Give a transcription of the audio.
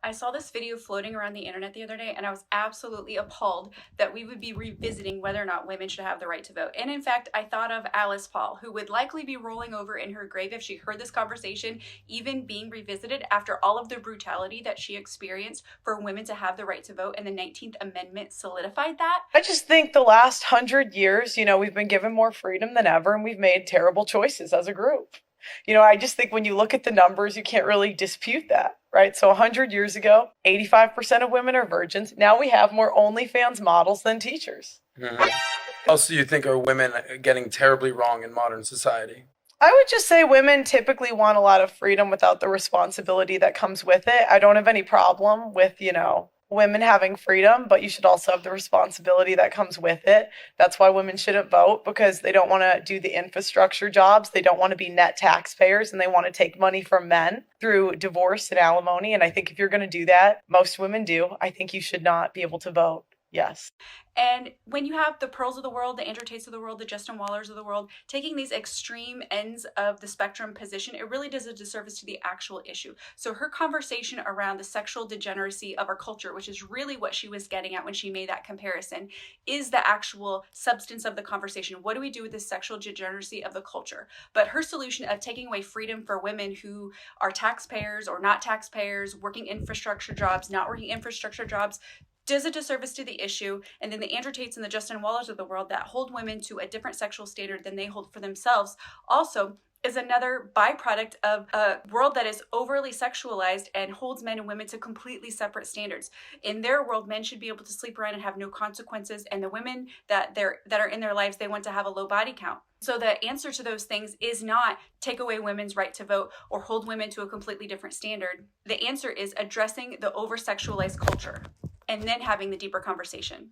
I saw this video floating around the internet the other day, and I was absolutely appalled that we would be revisiting whether or not women should have the right to vote. And in fact, I thought of Alice Paul, who would likely be rolling over in her grave if she heard this conversation even being revisited after all of the brutality that she experienced for women to have the right to vote, and the 19th Amendment solidified that. I just think the last 100 years, we've been given more freedom than ever, and we've made terrible choices as a group. I just think when you look at the numbers, you can't really dispute that, right? So 100 years ago, 85% of women are virgins. Now we have more OnlyFans models than teachers. What else do you think are women getting terribly wrong in modern society? I would just say women typically want a lot of freedom without the responsibility that comes with it. I don't have any problem with, women having freedom, but you should also have the responsibility that comes with it. That's why women shouldn't vote, because they don't want to do the infrastructure jobs. They don't want to be net taxpayers, and they want to take money from men through divorce and alimony. And I think if you're going to do that, most women do, I think you should not be able to vote. Yes. And when you have the Pearls of the world, the Andrew Tates of the world, the Justin Wallers of the world, taking these extreme ends of the spectrum position, it really does a disservice to the actual issue. So her conversation around the sexual degeneracy of our culture, which is really what she was getting at when she made that comparison, is the actual substance of the conversation. What do we do with this sexual degeneracy of the culture? But her solution of taking away freedom for women who are taxpayers or not taxpayers, working infrastructure jobs, not working infrastructure jobs, does a disservice to the issue. And then the Andrew Tates and the Justin Wallers of the world that hold women to a different sexual standard than they hold for themselves also is another byproduct of a world that is overly sexualized and holds men and women to completely separate standards. In their world, men should be able to sleep around and have no consequences, and the women that are in their lives, they want to have a low body count. So the answer to those things is not take away women's right to vote or hold women to a completely different standard. The answer is addressing the over-sexualized culture and then having the deeper conversation.